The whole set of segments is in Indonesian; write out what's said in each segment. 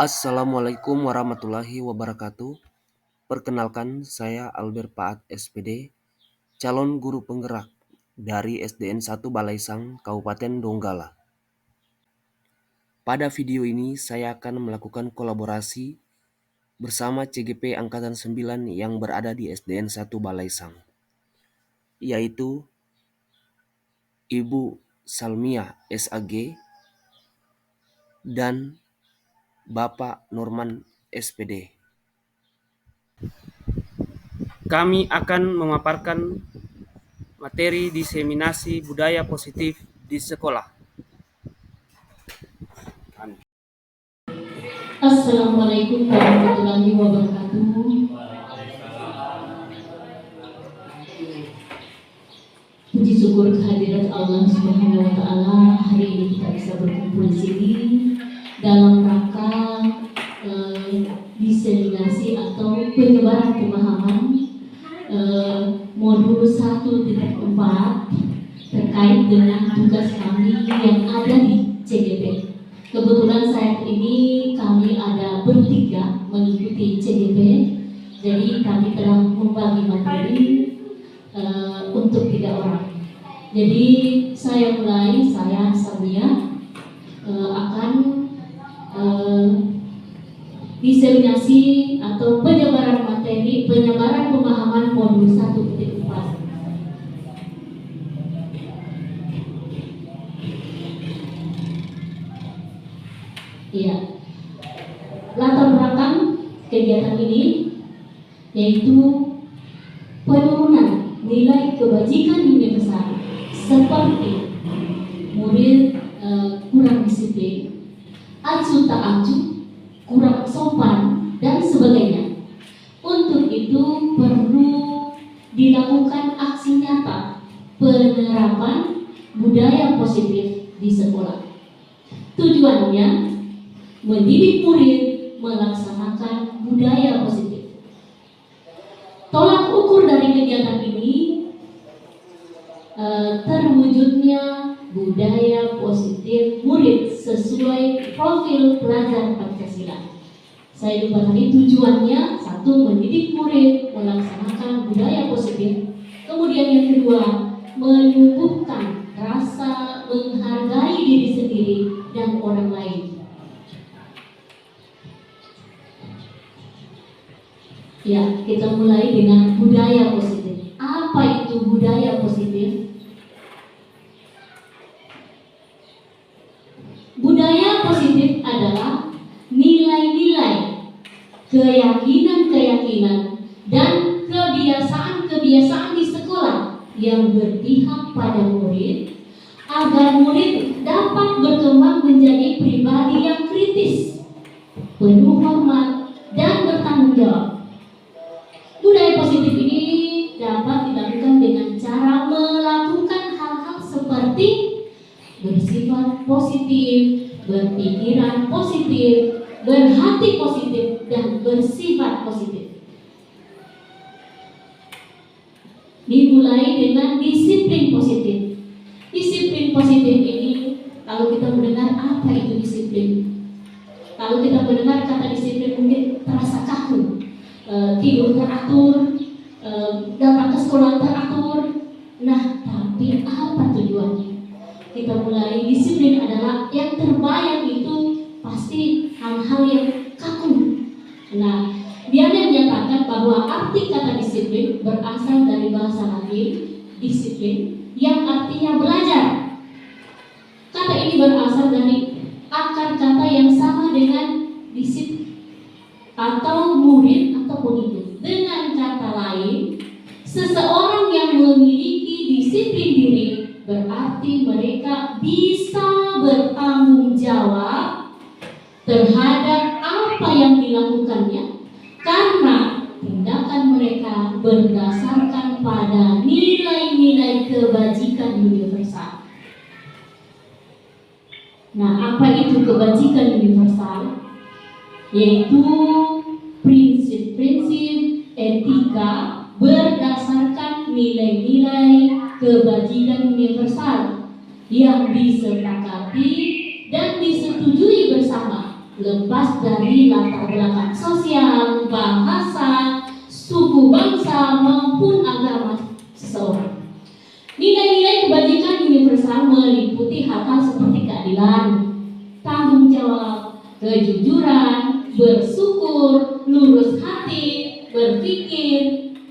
Assalamualaikum warahmatullahi wabarakatuh. Perkenalkan, saya Albert Paat SPD, calon guru penggerak dari SDN 1 Balaisang, Kabupaten Donggala. Pada video ini saya akan melakukan kolaborasi bersama CGP Angkatan 9 yang berada di SDN 1 Balaisang, yaitu Ibu Salmiah SAG dan Bapak Norman SPD. Kami akan memaparkan materi diseminasi budaya positif di sekolah. Assalamualaikum warahmatullahi wabarakatuh. Puji syukur kehadirat Allah Subhanahu wa taala, hari ini kita bisa berkumpul di sini dalam rangka diseminasi atau penyebaran pemahaman modul 1.4 terkait dengan tugas kami yang ada di CGP. Kebetulan saat ini kami ada bertiga mengikuti CGP, jadi kami telah membagi materi untuk 3 orang. Jadi saya Salmiah akan diseminasi atau penyebaran materi, penyebaran pemahaman modul 1.4. Iya. Latar belakang kegiatan ini yaitu penurunan nilai kebajikan universal seperti murid kurang disiplin, acuh tak acuh, kurang sopan, dan sebagainya. Untuk itu perlu dilakukan aksi nyata penerapan budaya positif di sekolah. Tujuannya mendidik murid melaksanakan budaya positif. Tolak ukur dari kegiatan ini terwujudnya budaya positif murid sesuai profil pelajar Pancasila. Saya lupa tadi tujuannya, 1, mendidik murid melaksanakan budaya positif. Kemudian yang kedua, menumbuhkan rasa menghargai diri sendiri dan orang lain. Ya, kita mulai dengan budaya positif. Apa itu budaya positif? Budaya positif adalah nilai-nilai, keyakinan-keyakinan, dan kebiasaan-kebiasaan di sekolah yang berpihak pada murid agar murid dapat berkembang menjadi pribadi yang kritis, penuh hormat, dan bertanggung jawab. Budaya positif ini dapat dilakukan dengan cara melakukan hal-hal seperti bersifat positif, berpikiran positif, berhati positif, dan bersifat positif. Dimulai dengan disiplin positif. Disiplin positif ini, kalau kita mendengar apa itu disiplin, kalau kita mendengar kata disiplin mungkin terasa kaku. Tidur teratur, datang ke sekolah teratur. Nah, tapi apa tujuannya? Kita mulai, disiplin adalah yang terbayang itu pasti hal-hal yang kaku. Nah, dia menyatakan bahwa arti kata disiplin berasal dari bahasa Latin disiplin yang artinya belajar. Kata ini berasal dari akar kata yang sama dengan disiplin atau murid atau pengikut. Dengan kata lain, seseorang yang memiliki disiplin diri berarti mereka bisa bertanggung jawab terhadap apa yang dilakukannya karena tindakan mereka berdasarkan pada nilai-nilai kebajikan universal. Nah, apa itu kebajikan universal? Yaitu prinsip-prinsip etika berdasarkan nilai-nilai kebajikan universal yang disepakati dan disetujui bersama lepas dari latar belakang sosial, bahasa, suku bangsa maupun agama seseorang. Nilai-nilai kebajikan universal meliputi hal-hal seperti keadilan, tanggung jawab, kejujuran, bersyukur, lurus hati, berpikir,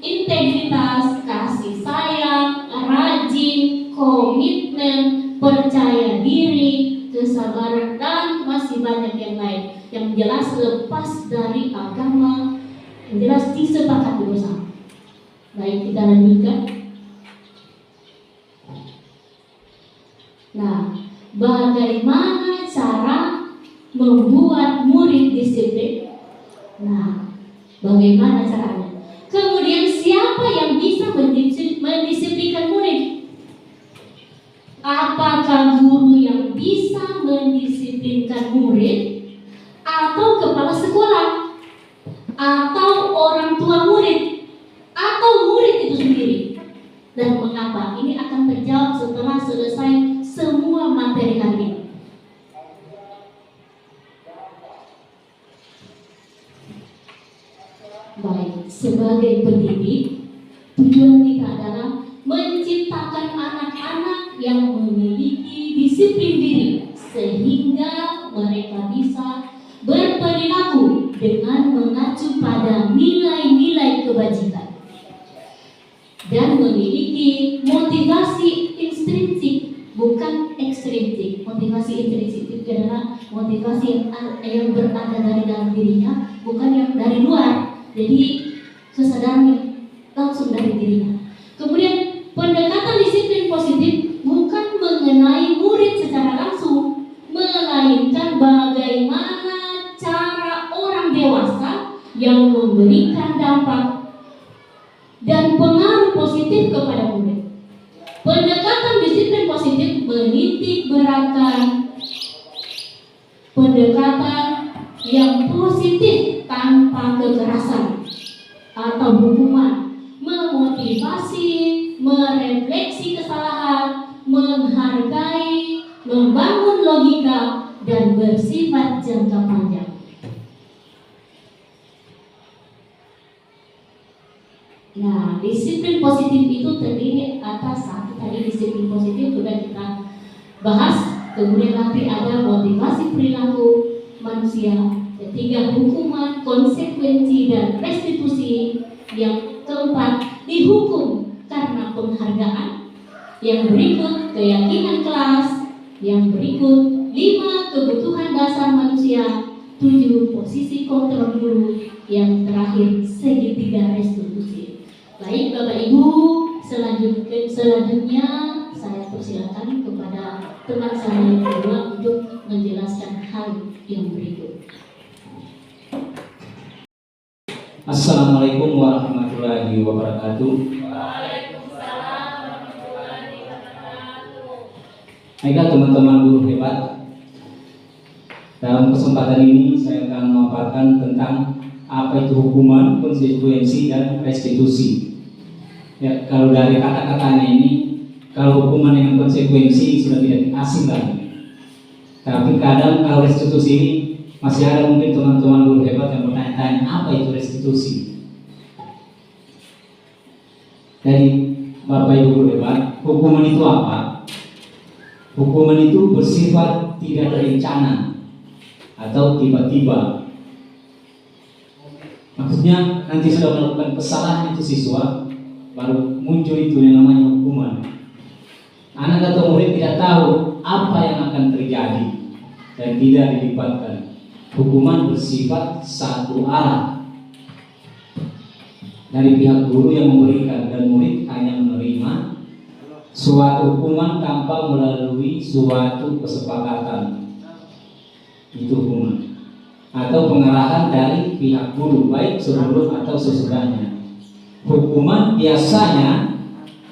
integritas, kasih sayang, rajin, komitmen, percaya diri, kesabaran, dan masih banyak yang lain yang jelas lepas dari agama, yang jelas disepakati bersama. Baik, kita lanjutkan. Nah, bagaimana cara membuat murid disiplin? Nah, bagaimana caranya? Kemudian siapa yang bisa mendisiplinkan murid? Apakah guru yang bisa mendisiplinkan murid, atau kepala sekolah, atau orang tua murid, atau murid itu sendiri? Dan mengapa? Ini akan terjawab setelah selesai semua materi hari ini. Baik, sebagai pendidik, tujuan kita adalah menciptakan anak-anak yang memiliki disiplin diri sehingga mereka bisa berperilaku dengan mengacu pada nilai-nilai kebajikan dan memiliki motivasi intrinsik, bukan ekstrinsik. Motivasi intrinsik itu adalah motivasi yang berada dari dalam dirinya, bukan yang dari luar. Jadi kesadarannya langsung dari dirinya. Kemudian pendekatan disiplin positif bukan mengenai murid secara langsung, melainkan bagaimana cara orang dewasa yang memberikan dampak dan pengaruh positif kepada murid. Pendekatan disiplin positif menitik beratkan pendekatan yang positif tanpa kekerasan atau hukuman, memotivasi, merefleksi kesalahan, menghargai, membangun logika, dan bersifat jangka panjang. Nah, disiplin positif itu terdiri atas satu tadi disiplin positif sudah kita bahas, kemudian nanti ada motivasi perilaku manusia, ketiga hukuman, konsekuensi, dan restitusi, yang keempat dihukum karena penghargaan, yang berikut keyakinan kelas, yang berikut 5 kebutuhan dasar manusia, 7 posisi kontrol guru, yang terakhir segitiga restitusi. Baik Bapak Ibu, selanjutnya saya persilakan kepada teman saya yang kedua untuk menjelaskan hal yang berikut. Assalamualaikum warahmatullahi wabarakatuh. Waalaikumsalam warahmatullahi wabarakatuh. Baiklah teman-teman guru hebat, dalam kesempatan ini saya akan memaparkan tentang apa itu hukuman, konsekuensi, dan restitusi. Ya, kalau dari kata-katanya ini, kalau hukuman dengan konsekuensi sudah tidak asing lagi. Tapi kadang kalau restitusi ini masih ada mungkin teman-teman guru hebat yang bertanya-tanya apa itu restitusi. Jadi Bapak Ibu guru hebat, hukuman itu apa? Hukuman itu bersifat tidak terencana atau tiba-tiba. Maksudnya nanti sudah melakukan kesalahan itu siswa, baru muncul itu yang namanya hukuman. Anak atau murid tidak tahu apa yang akan terjadi dan tidak dilibatkan. Hukuman bersifat satu arah dari pihak guru yang memberikan, dan murid hanya menerima suatu hukuman tanpa melalui suatu kesepakatan. Itu hukuman atau pengarahan dari pihak guru, baik sebelum atau sesudahnya. Hukuman biasanya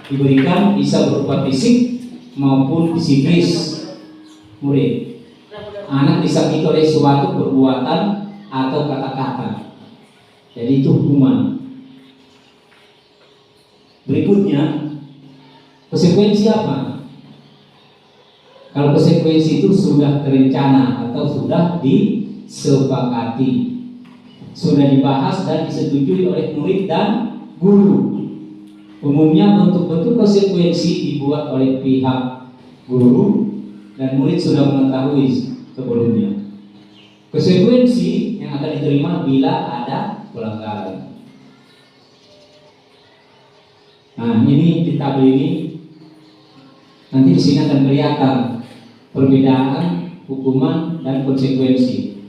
diberikan bisa berupa fisik maupun psikis murid. Anak disakiti oleh suatu perbuatan atau kata-kata. Jadi itu hukuman. Berikutnya, konsekuensi apa? Kalau konsekuensi itu sudah terencana atau sudah disepakati, sudah dibahas dan disetujui oleh murid dan guru. Umumnya bentuk-bentuk konsekuensi dibuat oleh pihak guru dan murid sudah mengetahui sebelumnya. Konsekuensi yang akan diterima bila ada pelanggaran. Nah, ini di tabel ini nanti di sini akan kelihatan perbedaan hukuman dan konsekuensi.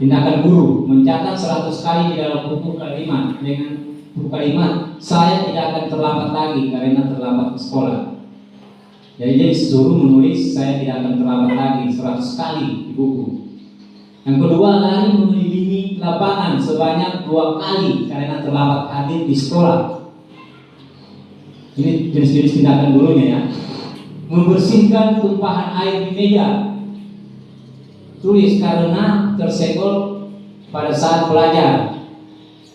Tindakan guru mencatat 100 kali di dalam buku kalimat dengan buku kalimat, saya tidak akan terlambat lagi karena terlambat ke sekolah. Jadi dia disuruh menulis saya tidak akan terlambat lagi 100 kali di buku. Yang kedua, lari mengelilingi lapangan sebanyak 2 kali karena terlambat hadir di sekolah. Ini jenis-jenis tindakan gurunya ya. Membersihkan tumpahan air di meja, tulis karena tersenggol pada saat belajar.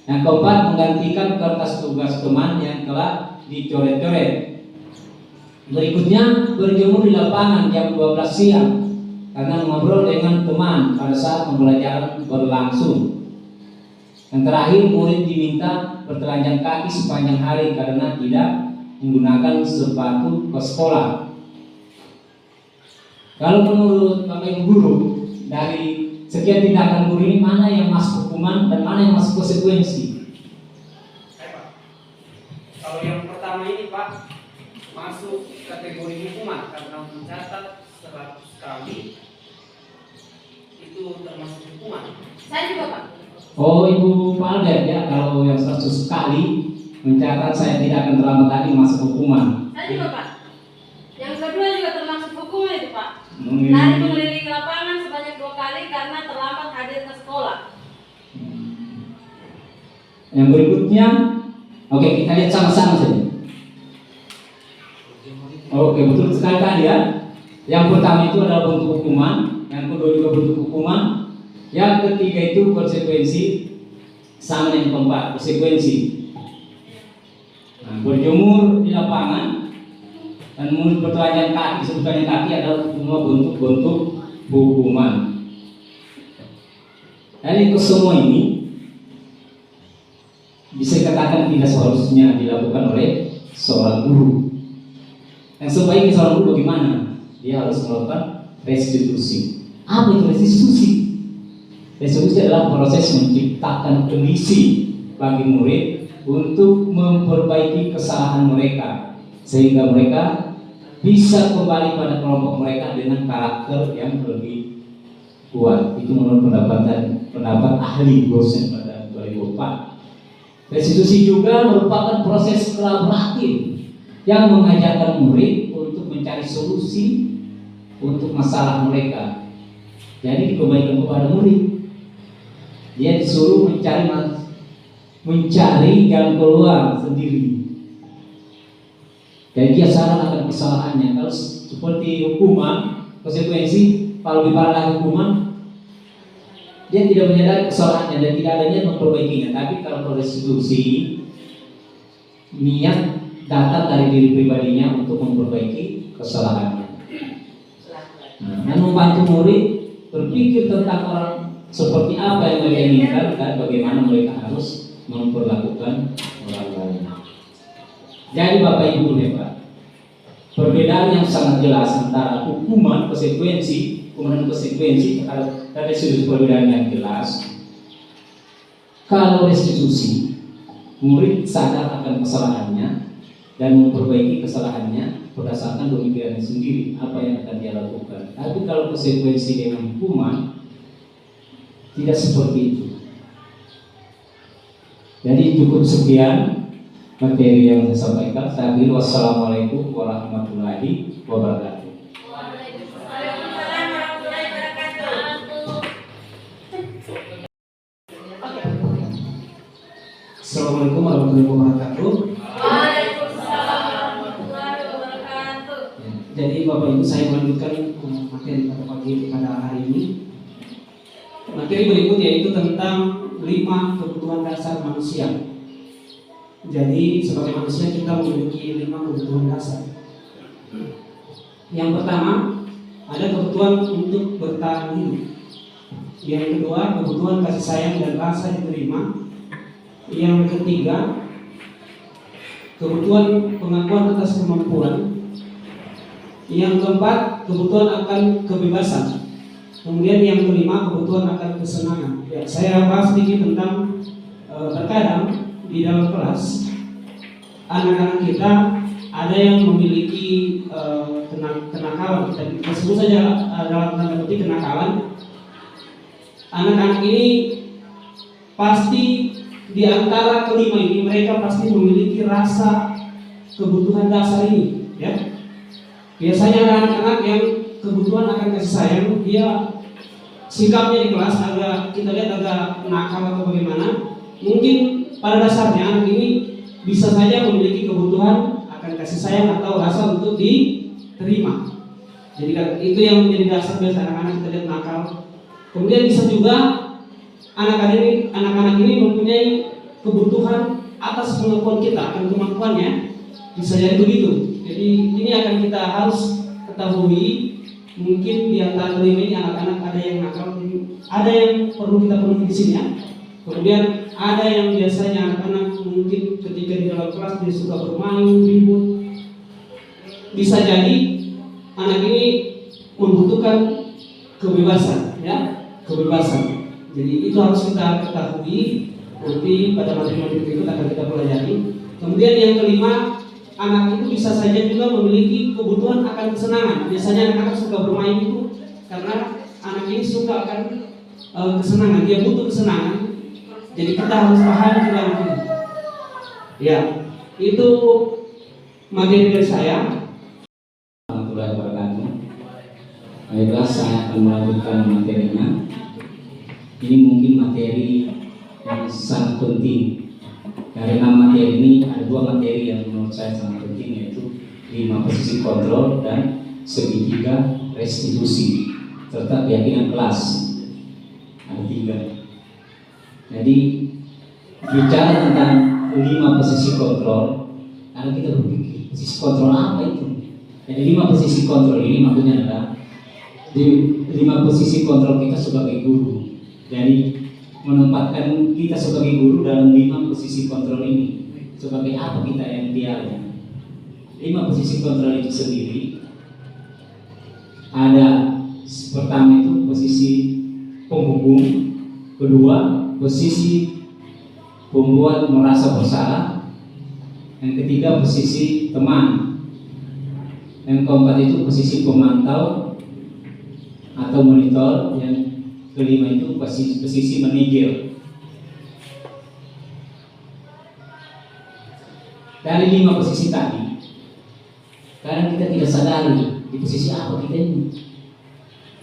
Yang keempat, menggantikan kertas tugas teman yang telah dicoret-coret. Berikutnya, berjemur di lapangan jam 12 siang karena ngobrol dengan teman pada saat pembelajaran berlangsung. Yang terakhir, murid diminta bertelanjang kaki sepanjang hari karena tidak menggunakan sepatu ke sekolah. Kalau menurut Bapak Ibu guru, dari sekian tindakan guru ini mana yang masuk hukuman dan mana yang masuk konsekuensi? Pak, kalau yang pertama ini Pak masuk kategori hukuman karena mencatat 100 kali itu termasuk hukuman. Saya juga Pak. Oh, Ibu Paldet ya, kalau yang 100 kali mencatat saya tidak akan terlambat lagi masuk hukuman. Saya juga Pak. Yang kedua juga termasuk hukuman itu Pak. Hmm. Lari mengelilingi lapangan sebanyak 2 kali karena terlambat hadir ke sekolah. Yang berikutnya, oke kita lihat sama-sama saja. Oke, betul sekali tadi ya. Yang pertama itu adalah bentuk hukuman, yang kedua juga bentuk hukuman, yang ketiga itu konsekuensi, sama yang keempat konsekuensi. Nah, berjemur di lapangan dan mulut bertelanjang kaki, sebutannya kaki adalah semua bentuk-bentuk hukuman. Jadi kesemua ini bisa dikatakan tidak seharusnya dilakukan oleh seorang guru. Yang sebaiknya seorang guru bagaimana? Dia harus melakukan restitusi. Apa itu restitusi? Restitusi adalah proses menciptakan kondisi bagi murid untuk memperbaiki kesalahan mereka sehingga mereka bisa kembali pada kelompok mereka dengan karakter yang lebih kuat. Itu menurut pendapat ahli dosen pada 2004. Restitusi juga merupakan proses kolaboratif yang mengajarkan murid untuk mencari solusi untuk masalah mereka. Jadi dikembalikan kepada murid. Dia disuruh mencari jalan keluar sendiri. Dan dia sadar akan kesalahannya. Kalau seperti hukuman, konsekuensi, kalau lebih parah lagi hukuman, dia tidak menyadari kesalahannya dan tidak ada niat memperbaikinya. Tapi kalau restitusi, niat datang dari diri pribadinya untuk memperbaiki kesalahannya. Dan membantu murid berpikir tentang orang seperti apa yang mereka inginkan dan bagaimana mereka harus memperlakukan orang lain. Jadi Bapak Ibu hebat, perbedaan yang sangat jelas antara hukuman, konsekuensi, kemudian konsekuensi ada sudut perbedaan yang jelas. Kalau restitusi, murid sadar akan kesalahannya dan memperbaiki kesalahannya berdasarkan pemikirannya sendiri apa yang akan dia lakukan. Tapi kalau konsekuensi dengan hukuman tidak seperti itu. Jadi cukup sekian materi yang saya sampaikan. Saya akhiri, wassalamualaikum warahmatullahi wabarakatuh. Waalaikumsalam warahmatullahi wabarakatuh. Assalamualaikum warahmatullahi wabarakatuh. Waalaikumsalam warahmatullahi wabarakatuh. Jadi Bapak Ibu, saya melanjutkan materi pada hari ini. Materi berikut yaitu tentang 5 kebutuhan dasar manusia. Jadi sebagai manusia kita memiliki 5 kebutuhan dasar. Yang pertama, ada kebutuhan untuk bertahan hidup. Yang kedua, kebutuhan kasih sayang dan rasa diterima. Yang ketiga, kebutuhan pengakuan atas kemampuan. Yang keempat, kebutuhan akan kebebasan. Kemudian yang kelima, kebutuhan akan kesenangan. Ya, saya bahas sedikit tentang terkadang di dalam kelas anak-anak kita ada yang memiliki kenakalan. Kita sebut saja dalam tanda petik kenakalan. Anak-anak ini pasti di antara kelima ini mereka pasti memiliki rasa kebutuhan dasar ini, ya. Biasanya ada anak-anak yang kebutuhan akan kasih sayang, dia sikapnya di kelas agak kita lihat agak nakal atau bagaimana. Mungkin pada dasarnya anak ini bisa saja memiliki kebutuhan akan kasih sayang atau rasa untuk diterima. Jadi itu yang menjadi dasar biasa anak-anak kita lihat nakal. Kemudian bisa juga anak-anak ini mempunyai kebutuhan atas pengakuan kita akan kemampuannya, bisa jadi begitu. Jadi ini akan kita harus ketahui. Mungkin di antara kelima ini anak-anak ada yang nakal, ada yang perlu kita penuhi di sini, ya. Kemudian ada yang biasanya anak-anak mungkin ketika di dalam kelas dia suka bermain, ribut. Bisa jadi anak ini membutuhkan kebebasan, ya, kebebasan. Jadi itu harus kita ketahui. Nanti pada materi-materi berikut akan kita pelajari. Kemudian yang kelima, anak itu bisa saja juga memiliki kebutuhan akan kesenangan. Biasanya anak-anak suka bermain itu karena anak ini suka akan kesenangan, dia butuh kesenangan. Jadi kita harus paham juga ini. Ya, itu materi dari saya. Warahmatullahi wabarakatuh. Baiklah, saya akan melanjutkan materinya. Ini mungkin materi yang sangat penting. Dari 6 materi ini ada 2 materi yang menurut saya sangat penting, yaitu 5 posisi kontrol dan segitiga restitusi serta keyakinan kelas. Ada 3. Jadi bicara tentang 5 posisi kontrol, karena kita berpikir posisi kontrol apa itu? Jadi 5 posisi kontrol ini maksudnya adalah di 5 posisi kontrol kita sebagai guru. Jadi menempatkan kita sebagai guru dalam 5 posisi kontrol ini. Sebagai apa kita yang idealnya? 5 posisi kontrol itu sendiri ada, pertama itu posisi penghubung, kedua posisi pembuat merasa bersalah, yang ketiga posisi teman, yang keempat itu posisi pemantau atau monitor, yang kelima itu posisi manajer. Dari 5 posisi tadi, kadang kita tidak sadari di posisi apa kita ini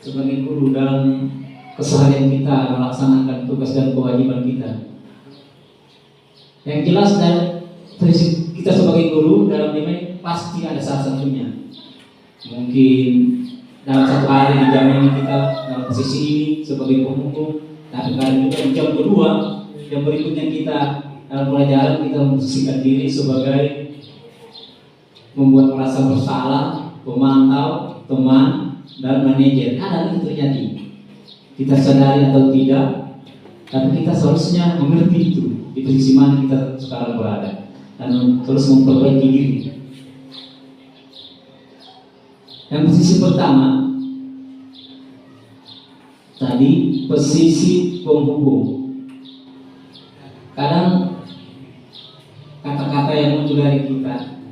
sebagai guru dalam keseharian kita melaksanakan tugas dan kewajiban kita. Yang jelas dari posisi kita sebagai guru dalam 5 ini pasti ada salah satunya. Mungkin dalam 1 hari di jam ini kita dalam posisi ini sebagai penghubung, tapi kadang juga di jam kedua, yang berikutnya kita dalam pelajaran kita memposisikan diri sebagai membuat merasa bersalah, pemantau, teman, dan manajer. Kadang itu terjadi. Kita sadari atau tidak, tapi kita seharusnya mengerti itu di posisi mana kita sekarang berada dan terus memperbaiki diri. Yang posisi pertama tadi posisi penghubung. Kadang kata-kata yang muncul dari kita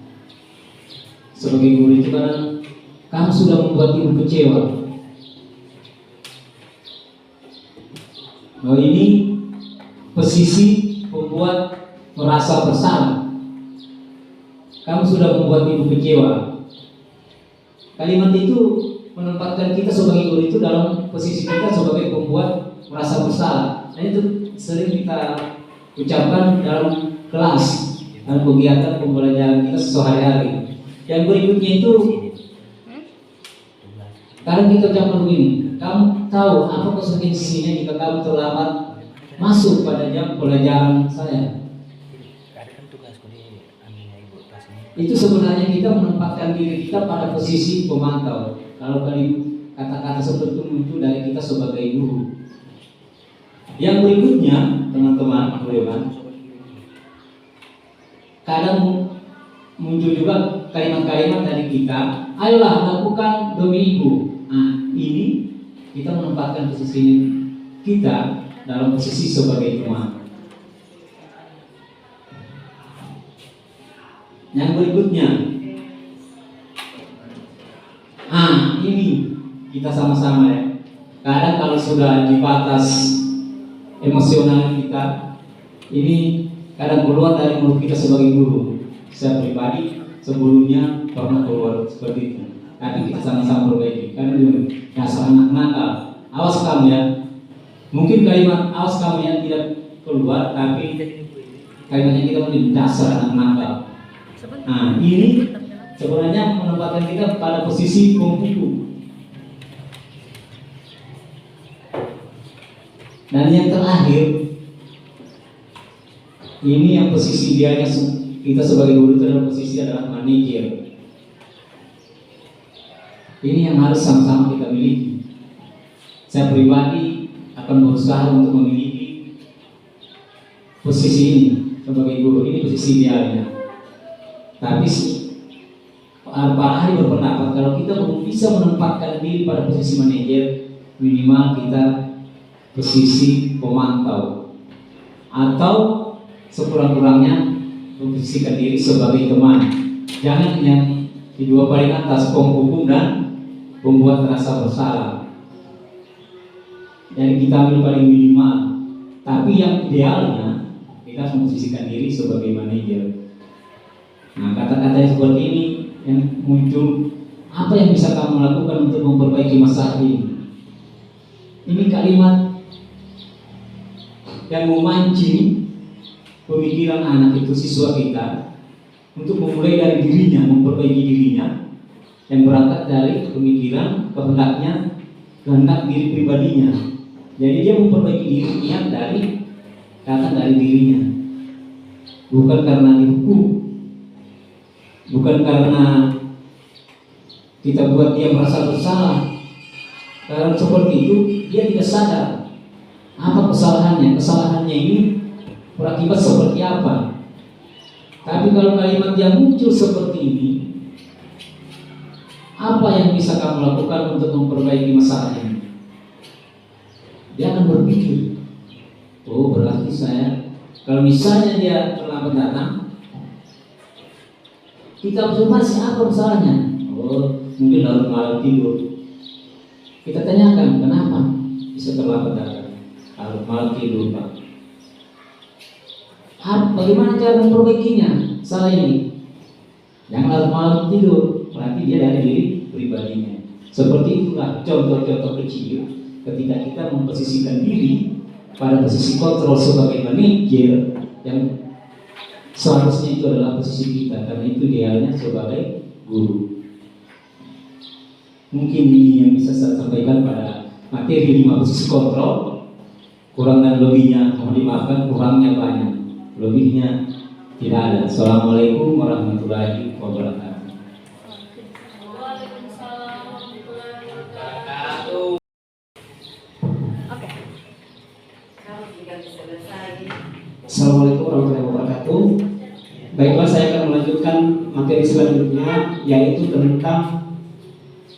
sebagai guru itu kadang, kamu sudah membuat ibu kecewa. Nah, ini posisi membuat merasa bersalah. Kamu sudah membuat ibu kecewa. Kalimat itu menempatkan kita sebagai guru itu dalam posisi kita sebagai pembuat merasa bersalah. Dan itu sering kita ucapkan dalam kelas dan kegiatan pembelajaran kita sehari-hari. Yang berikutnya itu kadang kita ucapkan begini, kamu tahu apa konsekuensinya jika kamu terlambat masuk pada jam pelajaran saya. Itu sebenarnya kita menempatkan diri kita pada posisi pemantau. Kalau kali kata-kata seperti itu muncul dari kita sebagai guru, Yang berikutnya, teman-teman, kadang muncul juga kalimat-kalimat dari kita, ayolah lakukan demi ibu. Nah, ini kita menempatkan posisi kita dalam posisi sebagai teman. Yang berikutnya, ini kita sama-sama ya. Kadang kalau sudah di batas emosional kita, ini kadang keluar dari mulut kita sebagai guru. Saya pribadi sebelumnya pernah keluar seperti itu, tapi kita sama-sama perbaiki. Karena dasar anak nakal, awas kamu ya. Mungkin kalimat awas kamu yang tidak keluar, tapi kalimatnya kita mungkin dasar anak nakal. Nah, ini sebenarnya menempatkan kita pada posisi pembuku. Dan yang terakhir, ini yang posisi dianya kita sebagai guru itu adalah posisi adalah manajer. Ini yang harus sama-sama kita miliki. Saya pribadi akan berusaha untuk memiliki posisi ini sebagai guru. Ini posisi idealnya. Tapi Pak Ahli berpendapat kalau kita belum bisa menempatkan diri pada posisi manajer, minimal kita posisi pemantau atau sekurang-kurangnya memposisikan diri sebagai teman. Jangan yang di dua paling atas, penghukum dan membuat rasa bersalah. Jadi kita ambil paling minimal. Tapi yang idealnya kita harus memposisikan diri sebagai manajer. Nah, kata-kata yang seperti ini yang muncul, apa yang bisa kamu lakukan untuk memperbaiki masalah ini? Ini kalimat yang memancing pemikiran anak itu, siswa kita, untuk memulai dari dirinya, memperbaiki dirinya, yang berangkat dari pemikiran kehendak diri pribadinya. Jadi dia memperbaiki dirinya datang dari dirinya, bukan karena dihukum, bukan karena kita buat dia merasa bersalah. Karena seperti itu dia tidak sadar apa kesalahannya. Kesalahannya ini berakibat seperti apa. Tapi kalau kalimat yang muncul seperti ini, apa yang bisa kamu lakukan untuk memperbaiki masalah ini? Dia akan berpikir, oh berarti saya, kalau misalnya dia terlambat datang, kita observasi apa masalahnya? Oh mungkin larut malam tidur. Kita tanyakan kenapa bisa terlambat datang? Larut malam tidur Pak. Bagaimana cara memperbaikinya? Salah ini. Yang larut malam tidur, berarti dia dari diri pribadinya. Seperti itulah contoh-contoh kecil ketika kita memposisikan diri pada posisi kontrol sebagai manajer yang seharusnya itu adalah posisi kita, karena itu idealnya sebagai guru. Mungkin ini yang bisa saya sampaikan pada materi 5 posisi kontrol. Kurang dan lebihnya mohon dimaafkan, kurangnya banyak, lebihnya tidak ada. Assalamualaikum warahmatullahi wabarakatuh. Waalaikumsalam warahmatullahi wabarakatuh. Oke. Kalau sudah selesai. Assalamualaikum warahmatullahi wabarakatuh. Baiklah, saya akan melanjutkan materi selanjutnya, yaitu tentang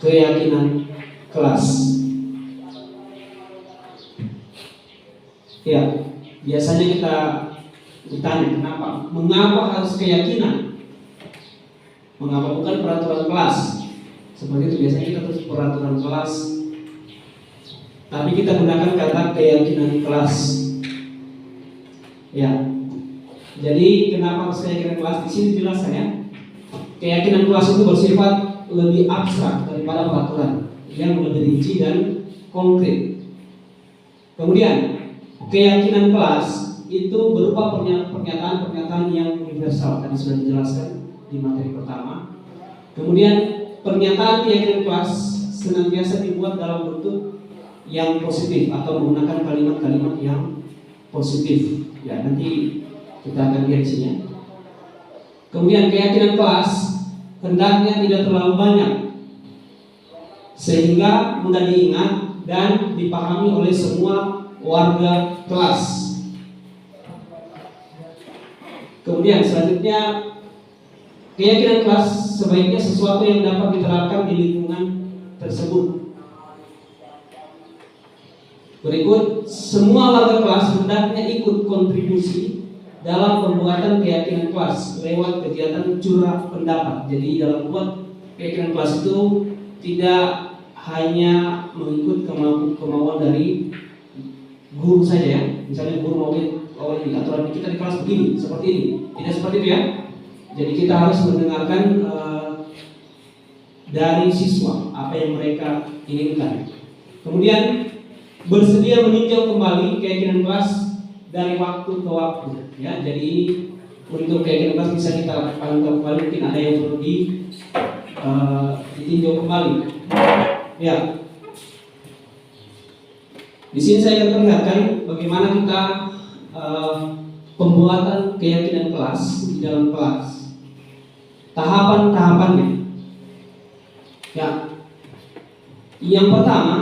keyakinan kelas. Ya, biasanya kita ditanya mengapa harus keyakinan? Mengapa bukan peraturan kelas? Seperti itu biasanya kita tulis peraturan kelas, tapi kita gunakan kata keyakinan kelas. Ya, jadi kenapa harus keyakinan kelas? Di sini jelas ya. Keyakinan kelas itu bersifat lebih abstrak daripada peraturan yang lebih rinci dan konkret. Kemudian keyakinan kelas itu berupa pernyataan-pernyataan yang universal, tadi sudah dijelaskan di materi pertama. Kemudian pernyataan keyakinan kelas senantiasa dibuat dalam bentuk yang positif atau menggunakan kalimat-kalimat yang positif. Ya, nanti kita akan lihat sini. Kemudian keyakinan kelas hendaknya tidak terlalu banyak sehingga mudah diingat dan dipahami oleh semua warga kelas. Kemudian selanjutnya, keyakinan kelas sebaiknya sesuatu yang dapat diterapkan di lingkungan tersebut. Berikut, semua warga kelas hendaknya ikut kontribusi dalam pembuatan keyakinan kelas lewat kegiatan curah pendapat. Jadi dalam buat keyakinan kelas itu tidak hanya mengikut kemauan dari guru saja ya. Misalnya guru mau ini aturan kita di kelas begini, seperti ini. Tidak seperti itu ya. Jadi kita harus mendengarkan dari siswa apa yang mereka inginkan. Kemudian bersedia meninjau kembali keyakinan kelas dari waktu ke waktu ya. Jadi untuk keyakinan kelas bisa kita pantau kembali, mungkin ada yang perlu ditinjau kembali ya. Di sini saya akan perlihatkan bagaimana kita pembuatan keyakinan kelas di dalam kelas, tahapan-tahapannya ya. Yang pertama,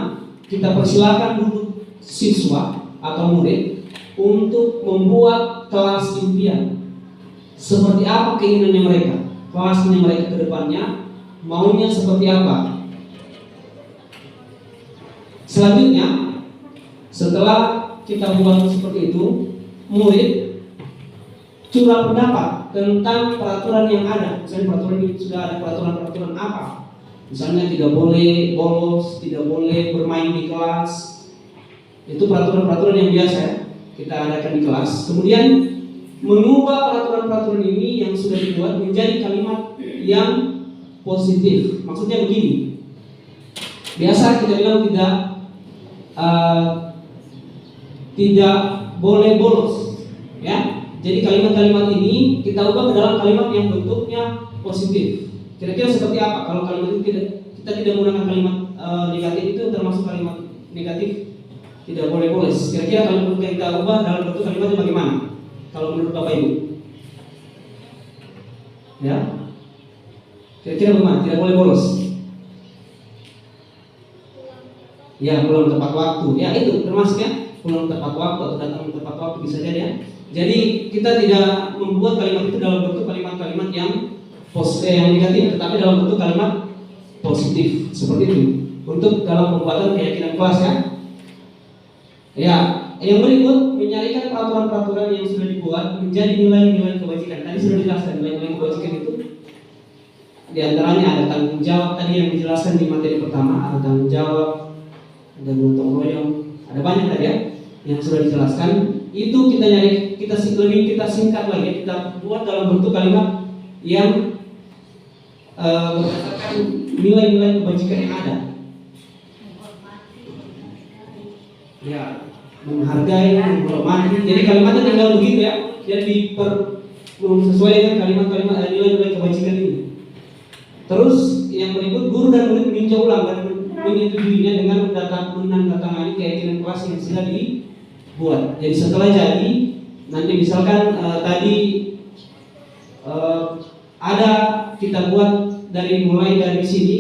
kita persilakan dulu siswa atau murid untuk membuat kelas impian. Seperti apa keinginannya mereka, kelasnya mereka ke depannya, maunya seperti apa. Selanjutnya, setelah kita buat seperti itu, murid curah pendapat tentang peraturan yang ada. Misalnya peraturan ini sudah ada peraturan apa? Misalnya tidak boleh bolos, tidak boleh bermain di kelas. Itu peraturan-peraturan yang biasa ya, kita adakan di kelas. Kemudian mengubah peraturan-peraturan ini yang sudah dibuat menjadi kalimat yang positif. Maksudnya begini. Biasa kita bilang tidak boleh bolos ya. Jadi kalimat-kalimat ini kita ubah ke dalam kalimat yang bentuknya positif. Kira-kira seperti apa? Kalau kalimat itu kita tidak menggunakan kalimat negatif, itu termasuk kalimat negatif, tidak boleh bolos. Kira-kira kalau kita ubah dalam bentuk kalimatnya bagaimana? Kalau menurut Bapak Ibu? Ya? Kira-kira bagaimana? Tidak boleh bolos. Ya, pulang tepat waktu. Ya, itu termasuk ya. Pulang tepat waktu atau datang tepat waktu bisa jadi ya. Jadi kita tidak membuat kalimat itu dalam bentuk kalimat-kalimat yang negatif, tetapi dalam bentuk kalimat positif seperti itu. Untuk dalam pembuatan keyakinan kelas ya. Ya, yang berikut menyarikan peraturan-peraturan yang sudah dibuat menjadi nilai-nilai kebajikan. Tadi sudah dijelaskan nilai-nilai kebajikan itu. Di antaranya ada tanggung jawab tadi yang dijelaskan di materi pertama, ada tanggung jawab, ada gotong royong, ada banyak tadi ya yang sudah dijelaskan. Itu kita singkat lagi, kita buat dalam bentuk kalimat yang berdasarkan nilai-nilai kebajikan yang ada. Ya, menghargai, menghormati. Jadi kalimatnya tinggal begitu ya. Jadi sesuai dengan kalimat-kalimat nilai-nilai kebajikan ini. Terus yang berikut, guru dan murid meninjau ulang dan menyetujuinya dengan menandatangani keyakinan kelas yang sudah dibuat. Jadi setelah jadi, nanti misalkan tadi ada kita buat mulai dari sini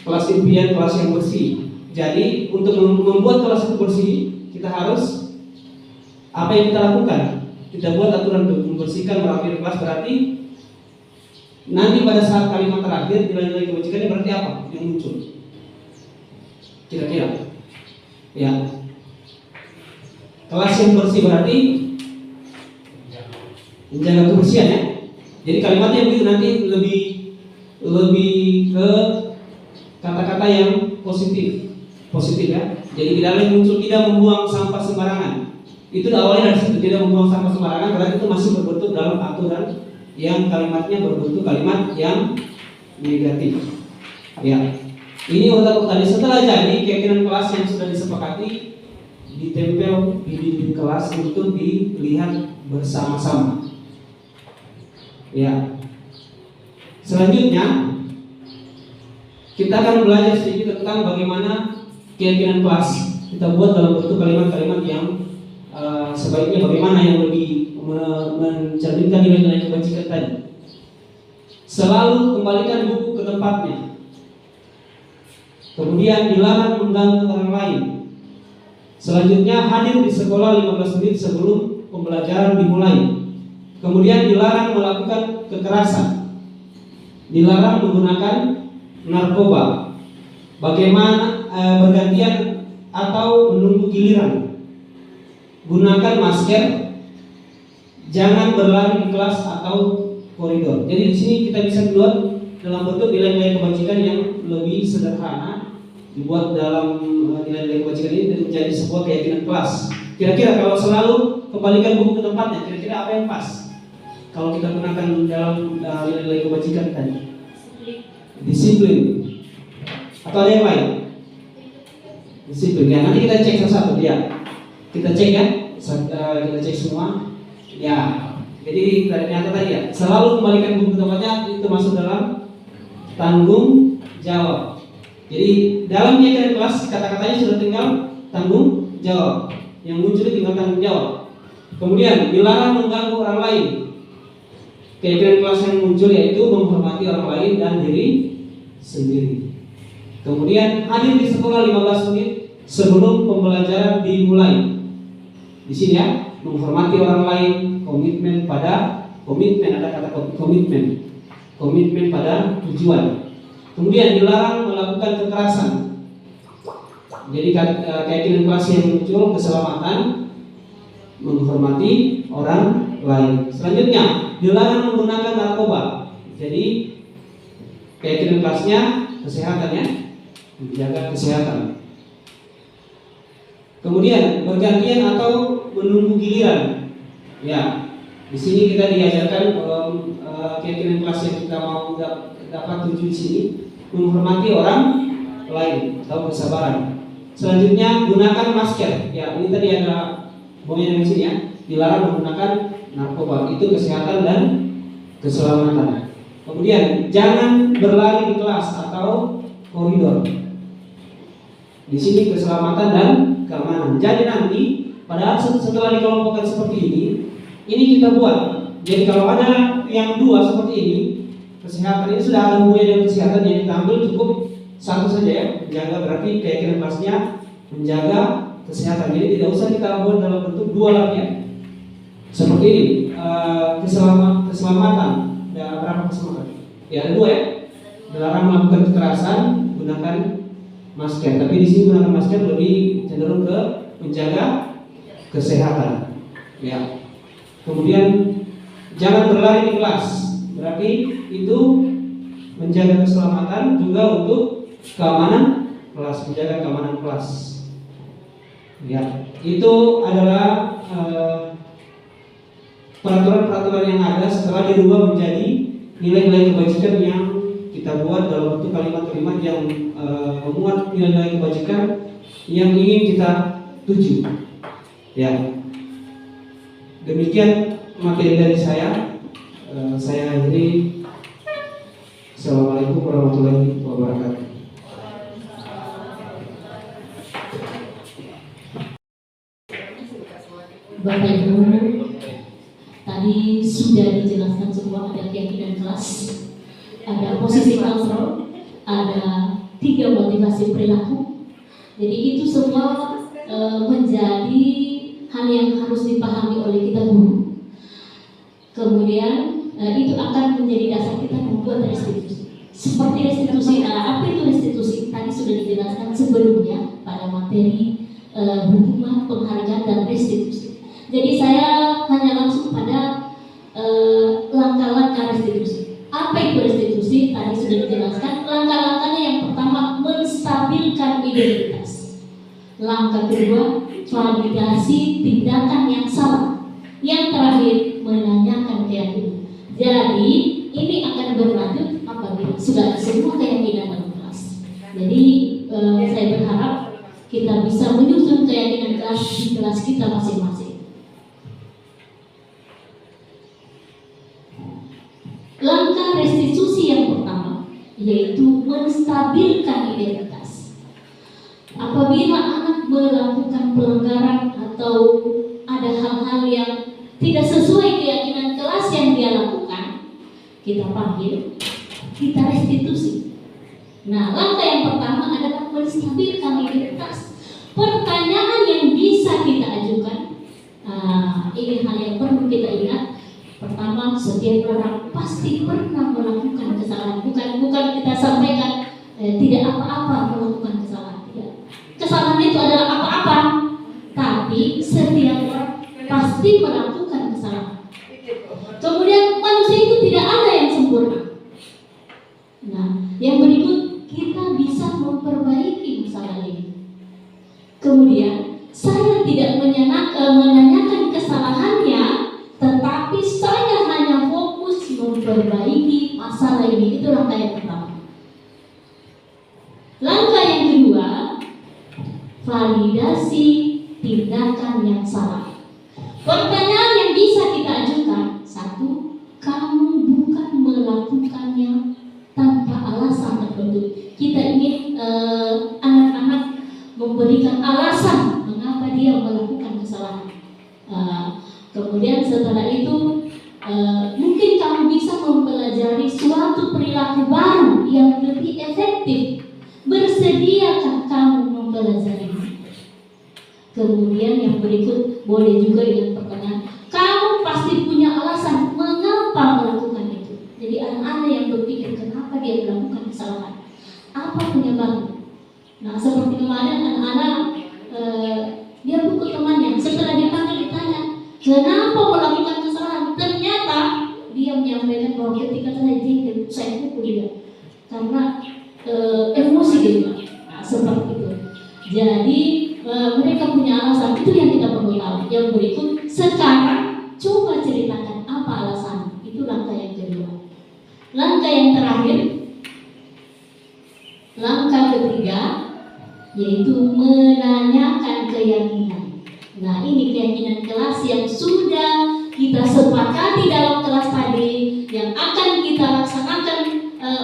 kelas impian, kelas yang bersih. Jadi untuk membuat kelas itu bersih, kita harus apa yang kita lakukan? Kita buat aturan untuk membersihkan, merapikan kelas. Berarti nanti pada saat kalimat terakhir nilai-nilai kebajikannya berarti apa yang muncul? Kira-kira? Ya. Kelas yang bersih berarti menjaga kebersihan ya. Jadi kalimatnya begitu, nanti lebih ke kata-kata yang positif ya. Jadi tidak lagi muncul tidak membuang sampah sembarangan. Itu awalnya dari situ, tidak membuang sampah sembarangan, berarti itu masih berbentuk dalam aturan yang kalimatnya berbentuk kalimat yang negatif. Ya. Ini untuk tadi setelah jadi keyakinan kelas yang sudah disepakati ditempel di dinding kelas untuk dilihat bersama-sama. Ya. Selanjutnya kita akan belajar sedikit tentang bagaimana keyakinan kelas kita buat dalam bentuk kalimat-kalimat yang sebaiknya bagaimana yang lebih mencerminkan nilai-nilai kebajikan tadi. Selalu kembalikan buku ke tempatnya. Kemudian dilarang mengganggu orang lain. Selanjutnya hadir di sekolah 15 menit sebelum pembelajaran dimulai. Kemudian dilarang melakukan kekerasan, dilarang menggunakan narkoba. Bagaimana bergantian atau menunggu giliran. Gunakan masker, jangan berlari di kelas atau koridor. Jadi di sini kita bisa keluar dalam bentuk nilai-nilai kebajikan yang lebih sederhana, dibuat dalam nilai-nilai kebajikan ini dan menjadi sebuah keyakinan kelas. Kira-kira kalau selalu kembalikan buku ke tempatnya, kira-kira apa yang pas? Kalau kita gunakan dalam nilai-nilai kebajikan tadi, disiplin. Atau ada yang lain? Disiplin. Ya, nanti kita cek satu-satu ya. Kita cek ya, kita cek semua. Ya, jadi ternyata tadi ya, selalu kembalikan buku ke tempatnya itu masuk dalam tanggung jawab. Jadi dalam keyakinan kelas kata-katanya sudah tinggal tanggung jawab. Yang muncul tinggal tanggung jawab. Kemudian dilarang mengganggu orang lain. Keyakinan kelas yang muncul yaitu menghormati orang lain dan diri sendiri. Kemudian hadir di sekolah 15 menit sebelum pembelajaran dimulai. Di sini ya, menghormati orang lain, komitmen ada kata komitmen pada tujuan. Kemudian dilarang melakukan kekerasan. Jadi keyakinan kelas yang muncul keselamatan, menghormati orang lain. Selanjutnya dilarang menggunakan narkoba. Jadi keyakinan kelasnya kesehatannya, menjaga kesehatan. Kemudian bergantian atau menunggu giliran. Ya, di sini kita diajarkan keyakinan kelas yang kita mau dapat tuju di sini, menghormati orang lain atau kesabaran. Selanjutnya gunakan masker. Ya, ini tadi ada bohongnya dari sini ya. Dilarang menggunakan narkoba, itu kesehatan dan keselamatan. Kemudian jangan berlari di kelas atau koridor. Di sini keselamatan dan keamanan. Jadi nanti pada setelah dikelompokkan seperti ini kita buat. Jadi kalau ada yang dua seperti ini, kesehatan ini sudah ada hubungannya dengan kesehatan, yang kita ambil cukup satu saja ya. Menjaga berarti keyakinan kelasnya menjaga kesehatan. Jadi tidak usah kita buat dalam bentuk dua lagi ya. Seperti ini, keselamatan. Ada berapa keselamatan? Ya ada dua ya. Dilarang melakukan kekerasan, gunakan masker. Tapi di sini gunakan masker lebih cenderung ke menjaga kesehatan. Ya. Kemudian jangan berlari di kelas. Berarti itu menjaga keselamatan juga untuk keamanan kelas, menjaga keamanan kelas. Ya, itu adalah peraturan-peraturan yang ada setelah dirubah menjadi nilai-nilai kebajikan yang kita buat dalam bentuk kalimat-kalimat yang memuat nilai-nilai kebajikan yang ingin kita tuju. Ya, demikian materi dari saya. Saya akhiri. Assalamualaikum warahmatullahi wabarakatuh. Bapak Ibu, tadi sudah dijelaskan semua, ada keyakinan kelas, ada posisi kontrol, ada 3 motivasi perilaku. Jadi itu semua menjadi hal yang harus dipahami oleh kita guru. Kemudian itu akan menjadi dasar kita membuat restitusi. Seperti restitusi, apa itu restitusi? Tadi sudah dijelaskan sebelumnya pada materi hukuman, penghargaan, dan restitusi. Jadi saya hanya langsung pada langkah-langkah restitusi. Apa itu restitusi? Tadi sudah dijelaskan. Langkah-langkahnya yang pertama, menstabilkan identitas. Langkah kedua, validasi tindakan yang salah. Yang terakhir, menanyakan keyakinan. Jadi ini akan berlanjut apabila sudah semua keyakinan dalam kelas. Jadi saya berharap kita bisa menyusun keyakinan kelas di kelas kita masing-masing. Langkah restitusi yang pertama yaitu menstabilkan identitas. Apabila anak melakukan pelanggaran atau ada hal-hal yang tidak sesuai keyakinan kelas yang dia lakukan, kita panggil, kita restitusi. Nah, langkah yang pertama adalah menstabilkan identitas. Pertanyaan yang Nah, ini hal yang perlu kita ingat. Pertama, setiap orang pasti pernah melakukan kesalahan. Bukan kita sampaikan tidak apa-apa melakukan kesalahan. Tidak. Kesalahan itu adalah apa-apa. Tapi setiap orang pasti melakukan kesalahan. Kemudian manusia itu tidak ada yang sempurna. Nah, yang berikut kita bisa memperbaiki masalah ini. Kemudian saya tidak menanyakan kesalahannya, tetapi saya hanya fokus memperbaiki masalah ini. Itu langkah yang pertama. Langkah yang kedua, validasi tindakan yang salah. Pertanyaan yang bisa kita ajukan, satu, kamu bukan melakukannya tanpa alasan tertentu. Kita ingin anak-anak memberikan alasan mengapa dia melakukan kesalahan. Kemudian setelah itu mungkin kamu bisa mempelajari suatu perilaku baru yang lebih efektif. Bersediakah kamu mempelajarinya? Kemudian yang berikut boleh juga dengan pertanyaan, kamu pasti punya alasan mengapa melakukan itu. Jadi anak-anak yang berpikir kenapa dia melakukan kesalahan, apa penyebabnya. Nah, seperti kemarin anak-anak dia pukul temannya. Setelah dipanggil ditanya, kenapa melakukan kesalahan? Ternyata dia menyampaikan bahwa ketika saya pukul dia karena emosi dia. Nah, seperti itu. Jadi mereka punya alasan. Itu yang kita perlu tahu. Yang berikut, sekarang coba ceritakan apa alasan. Itu langkah yang kedua. Langkah yang terakhir, langkah ketiga, yaitu menanyakan keyakinan. Nah, ini keyakinan kelas yang sudah kita sepakati dalam kelas tadi, yang akan kita laksanakan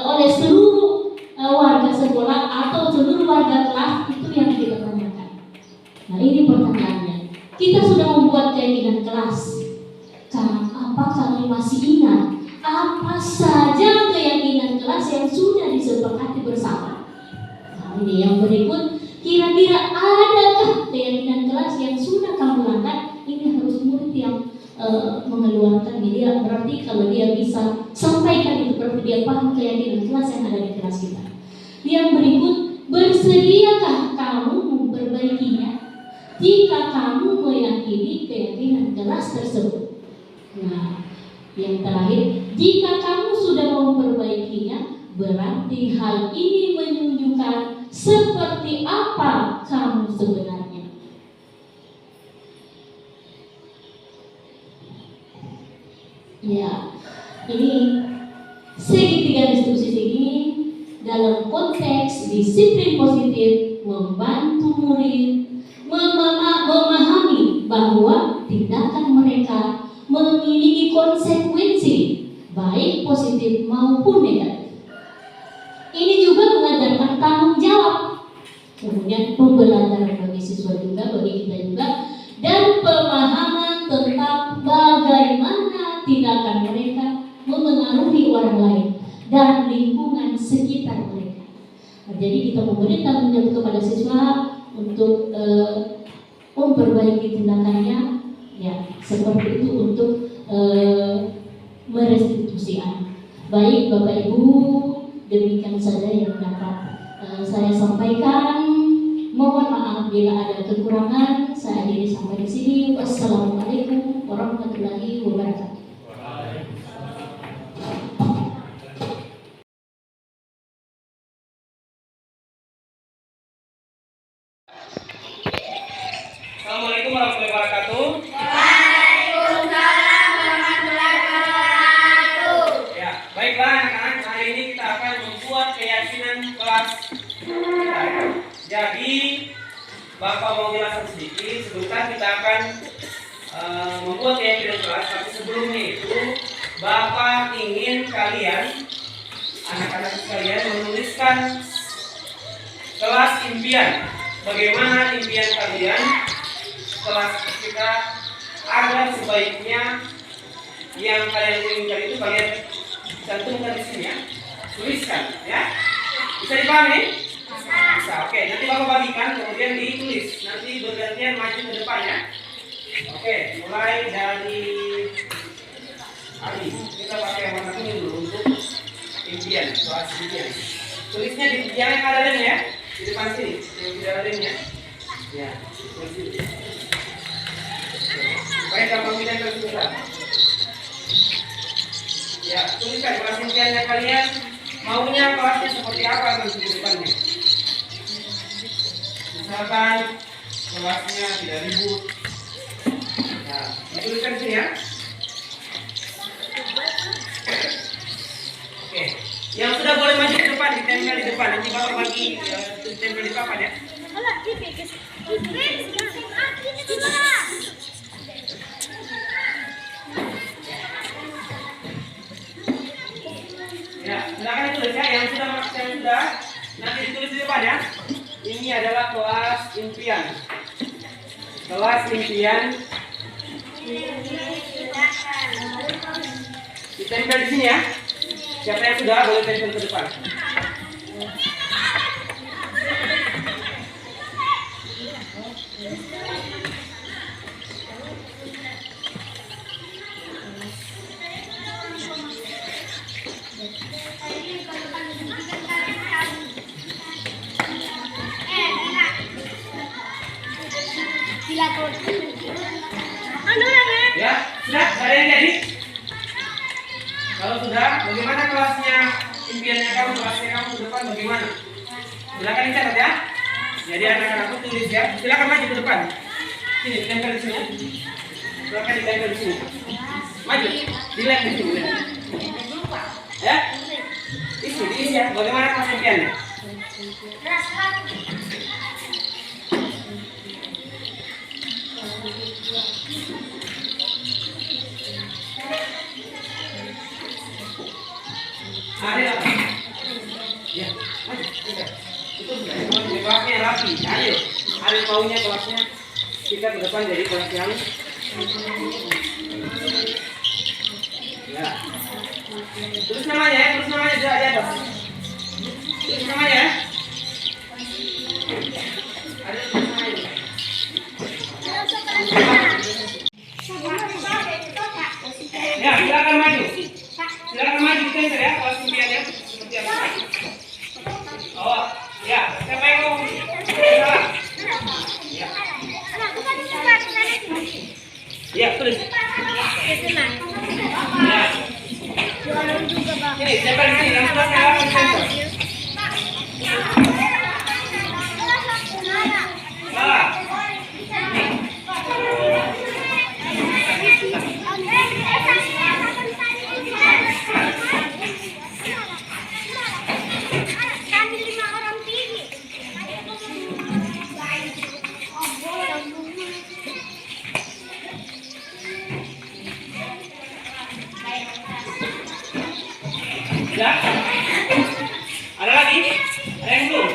oleh seluruh warga sekolah atau seluruh warga kelas. Itu yang kita tanyakan. Nah, ini pertanyaannya. Kita sudah membuat keyakinan kelas. Apa kalian masih ingat apa saja keyakinan kelas yang sudah disepakati bersama? Nah, ini yang berikut. Kira-kira adakah keyakinan kelas yang sudah kamu angkat? Ini harus murid yang mengeluarkan dia. Berarti kalau dia bisa sampaikan itu, berarti dia paham keyakinan kelas yang ada di kelas kita. Yang berikut, bersediakah kamu memperbaikinya jika kamu meyakini keyakinan kelas tersebut? Nah, yang terakhir, jika kamu sudah memperbaikinya, berarti hal ini menunjukkan seperti apa kamu sebenarnya. Ya, ini segitiga diskusi ini dalam konteks disiplin positif membantu murid memahami bahwa tindakan mereka memiliki konsekuensi baik positif maupun negatif. Ini juga mengajarkan tanggung jawab, kemudian pembelajaran bagi siswa juga, bagi kita juga, dan pemahaman tentang bagaimana tindakan mereka memengaruhi orang lain dan lingkungan sekitar mereka. Nah, jadi kita memberi tanggung jawab kepada siswa untuk memperbaiki tindakannya, ya seperti itu, untuk merestitusi anak. Baik Bapak Ibu, demikian saja yang dapat saya sampaikan. Mohon maaf bila ada kekurangan. Saya akhiri sampai di sini. Wassalamualaikum warahmatullahi wabarakatuh. Assalamualaikum warahmatullahi wabarakatuh. Waalaikumsalam warahmatullahi wabarakatuh. Ya, baiklah anak-anak, hari ini kita akan membuat keyakinan kelas kita. Jadi, Bapak mau jelaskan sedikit. Sebentar kita akan membuat keyakinan kelas. Tapi sebelumnya itu, Bapak ingin kalian, anak-anak sekalian, menuliskan kelas impian. Bagaimana impian kalian kelas kita agar sebaiknya yang kalian inginkan itu kalian cantumkan di sini ya. Tuliskan ya. Bisa dipahami? Bisa. Oke, nanti Bapak bagikan kemudian ditulis. Nanti bergantian maju ke depan ya. Oke, mulai dari Ali. Kita pakai warna kuning dulu untuk impian, kelas impian. Tulisnya di yang ada lem ya, di depan sini, yang tidak ada lemnya. Ya, tulis sini. Supaya gampang kita tersusah. Ya, tuliskan kelas impiannya kalian. Maunya kelasnya seperti apa nanti di depannya. Misalkan kelasnya tidak ribut. Nah, dituliskan di sini ya. Oke, yang sudah boleh maju ke depan, ditempel di depan. Nanti bapak bagi ditempel di papan ya. Ya, silakan ditulis ya. Yang sudah nanti ditulis di depan ya. Ini adalah kelas impian. Kelas impian. Ditempel di sini ya. Siapa yang sudah boleh tempel ke depan. Ya, sudah ada yang jadi? Kalau sudah, bagaimana kelasnya impiannya kamu, kelasnya kamu ke depan bagaimana? Silakan dicatat ya. Jadi anak-anakku tulis ya. Silakan maju ke depan. Sini, ditempel di sini. Silakan ditempel di sini. Maju, dilem di sini. Ya, diisi ya. Bagaimana kelas impiannya? Ada apa? Ya, maju. Itu sudah. Kelasnya rapi. Ayo, ada maunya kelasnya kita ke depan jadi kelas yang ya. Tulis namanya ya, tulis namanya di atas. Tulis namanya ya. Ada tulis namanya. Ya, silakan maju. Silakan maju ditempel ya, kelas impiannya seperti apa? Oh, ya, siapa yang mau? Salah. Ya. Ya, tulis. Ya. Ini, tempel di sini, yang sudah saya lakukan tempel. Salah. Ya. Ada lagi? Ada yang belum?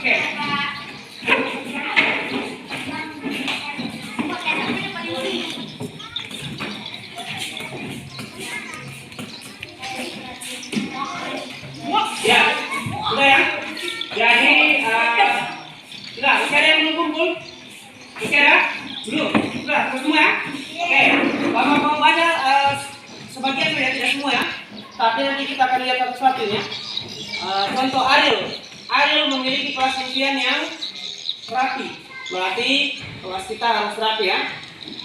Oke. Ya, sudah ya. Jadi, sudah. Masih ada yang belum kumpul? Masih ada? Belum. Sudah, semua ya. Oke, Bapak mau baca sebagian saja, tidak semua ya. Tapi nanti kita akan lihat satu-satu ya. Contoh Ariel. Ariel memiliki kelas impian yang rapi. Berarti kelas kita harus rapi ya.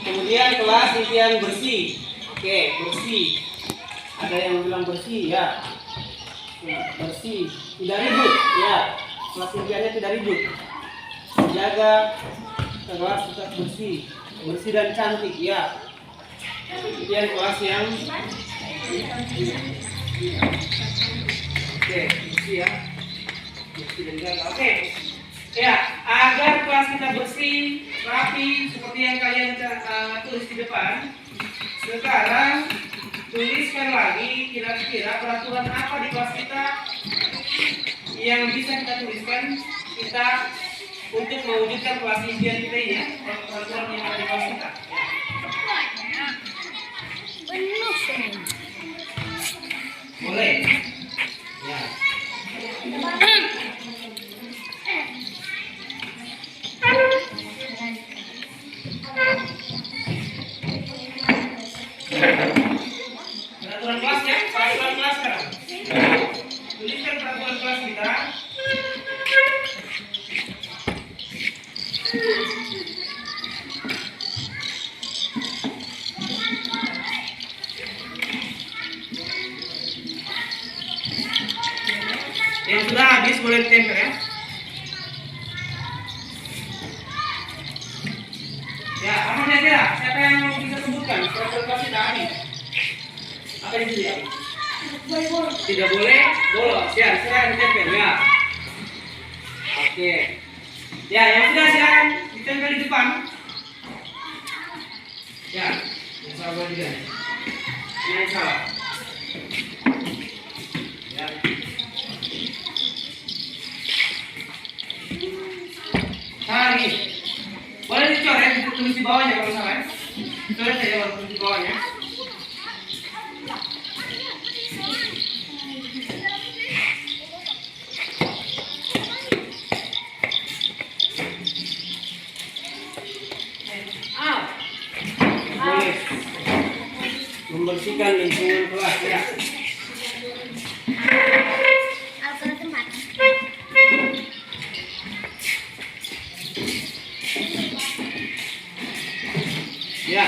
Kemudian kelas impian bersih. Oke, bersih. Ada yang bilang bersih ya. Bersih, tidak ribut ya. Kelas impiannya tidak ribut. Jaga kelas tetap bersih. Bersih dan cantik ya. Kemudian kelas yang oke, bersih ya. Bersih dan jaga. Oke. Ya, agar kelas kita bersih, rapi seperti yang kalian tulis di depan. Sekarang tuliskan lagi kira-kira peraturan apa di kelas kita yang bisa kita tuliskan kita untuk mewujudkan kelas impian kita ini ya. Peraturan yang ada di kelas kita. Boleh. Ya. Yang sudah habis boleh ditempel ya. Ya, apa kira-kira? Siapa yang bisa sebutkan peraturan kelas kita hari? Apa yang dilihat? Tidak boleh bolos. Ya, silakan ditempel ya. Oke. Ya, yang sudah silakan ditempel di depan. Ya, yang salah juga. Yang salah. Ya. Hari. Boleh dicoret, ditulis di bawahnya kalau salah. Coret saja kalau tulis di bawahnya. Boleh membersihkan lingkungan kelas ya. Ya.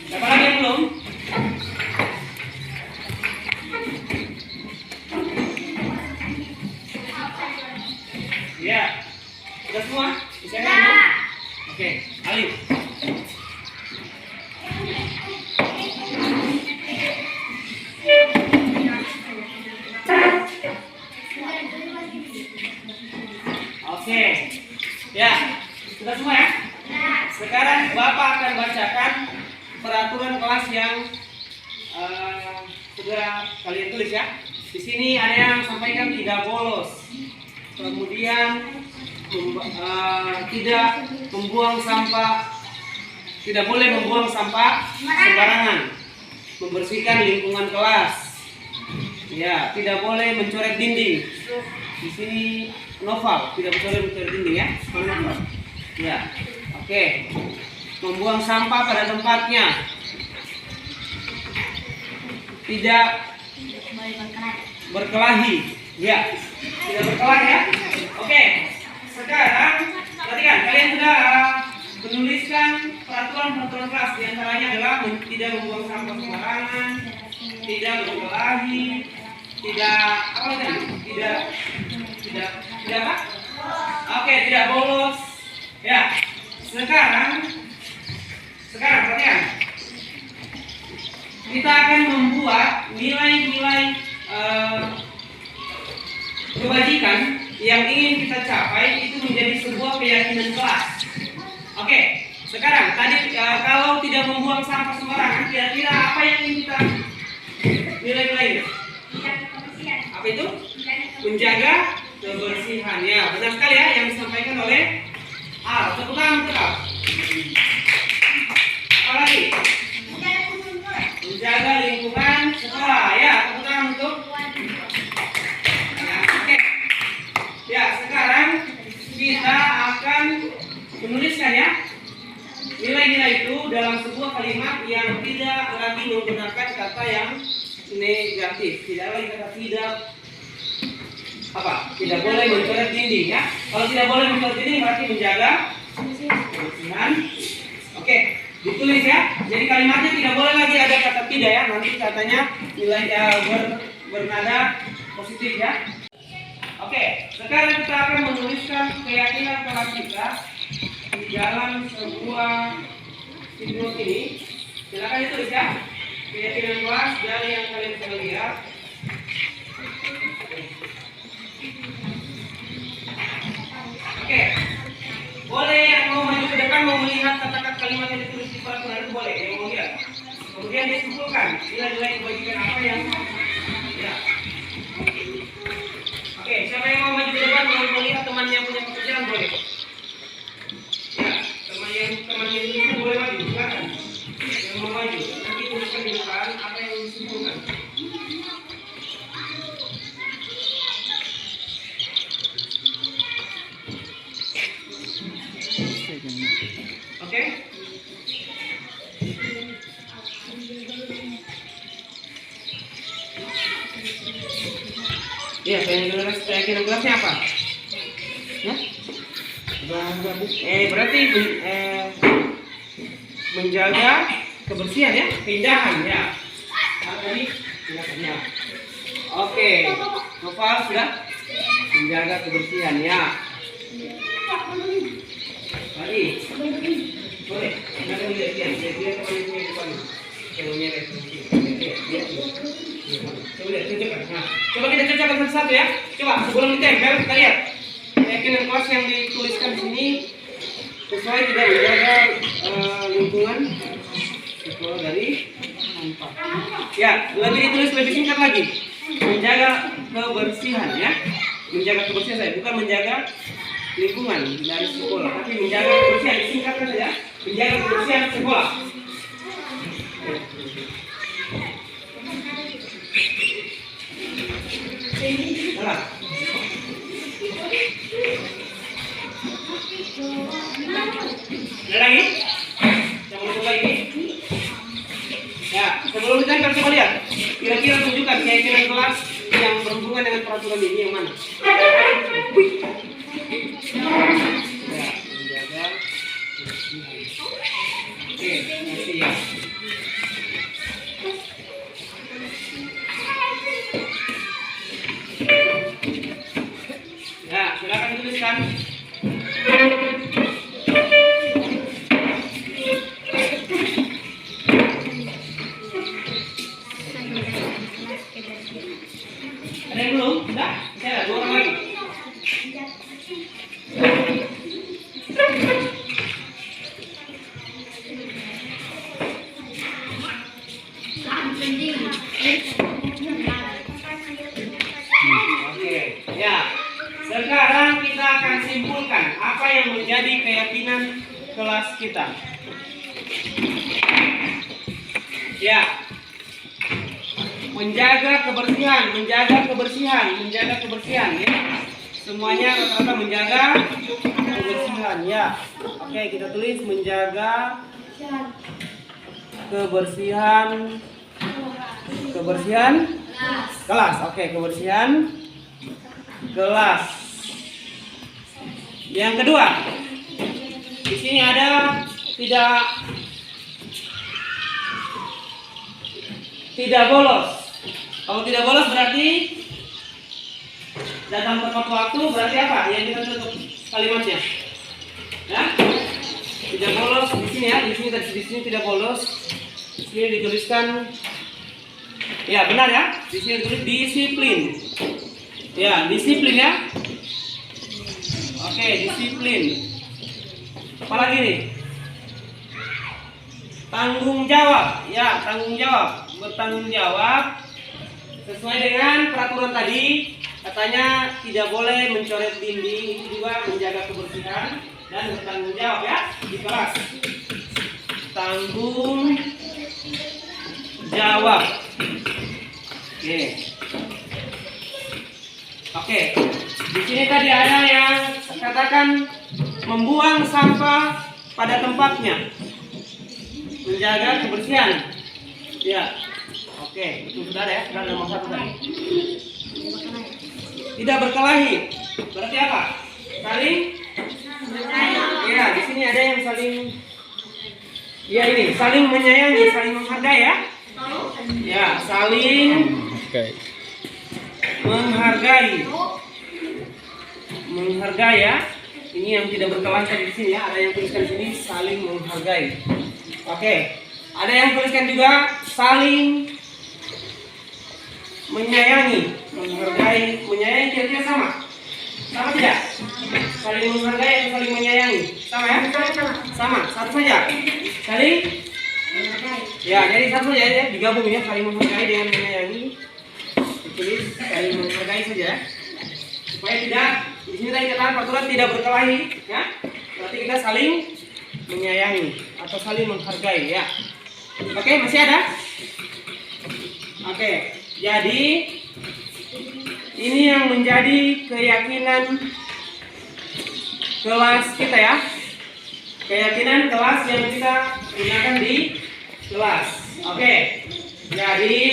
Siapa lagi yang belum? Ya. Sudah semua? Bisa kan? Oke, Alif. Oke. Ya. Sudah semua ya? Sekarang Bapak akan bacakan peraturan kelas yang sudah kalian tulis ya. Di sini ada yang sampaikan tidak bolos. Kemudian tidak membuang sampah, tidak boleh membuang sampah sembarangan, membersihkan lingkungan kelas, ya, tidak boleh mencoret dinding. Di sini Noval tidak boleh mencoret dinding ya, Noval. Ya, oke. Membuang sampah pada tempatnya, tidak berkelahi, ya, tidak berkelahi ya. Oke, sekarang perhatikan, kalian sudah menuliskan peraturan kelas. Di antaranya adalah tidak membuang sampah sembarangan, tidak berkelahi, tidak apa tadi? Tidak apa? Oke, tidak bolos. Ya, sekarang perhatikan. Kita akan membuat nilai-nilai kebajikan yang ingin kita capai itu menjadi sebuah keyakinan kelas. Oke, sekarang tadi kalau tidak membuang sampah sembarangan, kira-kira apa yang ingin kita nilai-nilainya? Apa itu? Menjaga kebersihan. Ya, benar sekali ya yang disampaikan oleh Al. Tepuk tangan untuk Al. Apa lagi? Menjaga lingkungan sekolah. Ya, tepuk tangan untuk. Oke. Ya, sekarang kita akan menuliskan ya nilai-nilai itu dalam sebuah kalimat yang tidak lagi menggunakan kata yang negatif. Tidak lagi kata tidak tidak boleh mencoret dinding ya. Kalau tidak boleh mencoret dinding berarti menjaga kebersihan. Oke, ditulis ya. Jadi kalimatnya tidak boleh lagi ada kata tidak ya. Nanti katanya nilai bernada positif ya. Oke, sekarang kita akan menuliskan keyakinan kelas kita di dalam sebuah video ini. Silakan ditulis ya. Keyakinan kelas dari yang kalian bisa lihat. Oke, boleh yang mau maju ke depan mau melihat kata-kata kalimat yang ditulis di peraturan itu boleh, yang mau lihat. Kemudian disimpulkan nilai-nilai kebajikan apa yang ya. Oke, siapa yang mau maju ke depan mau melihat teman yang punya pekerjaan boleh. Ya, teman yang tuliskan boleh maju, silakan. Yang mau maju, nanti tuliskan di depan apa yang disimpulkan. Oke. Iya, keyakinan kelasnya apa? Ya? Berarti menjaga kebersihan ya, keindahan ya. Tadi ya. Oke, Noval sudah menjaga kebersihan ya. Tadi boleh. Nanti lihat Coba kita cocokkan satu-satu ya. Coba sebelum ditempel kita lihat keyakinan kelas yang dituliskan di sini sesuai tidak menjaga lingkungan sekolah dari sampah. Ya, lebih ditulis lebih singkat lagi. Menjaga kebersihan ya. Menjaga kebersihan saya bukan menjaga lingkungan dari sekolah, tapi menjaga kebersihan disingkatkan saja. Menjaga kebersihan sekolah. Salah. Ada lagi? Yang mau coba ini? Ya, sebelum kita coba lihat. Kira-kira tunjukkan keyakinan kelas yang berhubungan dengan peraturan ini yang mana? Ya, menjaga kebersihan. Oke, nanti ya. Ya, silakan tuliskan. Ada yang belum? Sudah? Saya ada 2 orang lagi. Oke, ya. Sekarang kita akan simpulkan apa yang menjadi keyakinan kelas kita. Ya. Menjaga kebersihan ya. Semuanya rata-rata menjaga kebersihan ya. Oke, kita tulis menjaga kebersihan kelas. Oke, kebersihan kelas. Yang kedua, di sini ada tidak bolos. Kalau tidak bolos berarti datang tepat waktu, berarti apa? Yang kita tutup kalimatnya. Ya? Tidak bolos di sini ya, di sini tidak bolos. Di sini dituliskan ya, benar ya? Di sini ditulis disiplin. Ya, disiplin ya. Oke, disiplin. Apalagi nih? Tanggung jawab. Ya, tanggung jawab. Bertanggung jawab sesuai dengan peraturan tadi. Katanya tidak boleh mencoret dinding, itu juga menjaga kebersihan dan bertanggung jawab ya di kelas. Tanggung jawab. Oke. Di sini tadi ada yang katakan membuang sampah pada tempatnya. Menjaga kebersihan. Ya. Oke, itu sudah ada ya, sudah nomor 1 tadi. Tidak berkelahi. Berarti apa? Saling? Ya, di sini ada yang saling. Ya ini, saling menyayangi, saling menghargai ya. Ya, saling menghargai. Menghargai ya. Ini yang tidak berkelahi tadi di sini ya. Ada yang tuliskan di sini saling menghargai. Oke. Ada yang tuliskan juga saling menyayangi, menghargai, menyayangi kira-kira sama? Sama tidak? Saling menghargai atau saling menyayangi? Sama ya? Sama, satu saja. Saling? Ya, jadi satu saja ya, digabung ya, saling menghargai dengan menyayangi. Ditulis saling menghargai saja. Supaya tidak, di sini tadi kata peraturan tidak berkelahi, ya. Berarti kita saling menyayangi atau saling menghargai ya. Oke, masih ada? Oke. Jadi ini yang menjadi keyakinan kelas kita ya. Keyakinan kelas yang kita gunakan di kelas. Oke. Jadi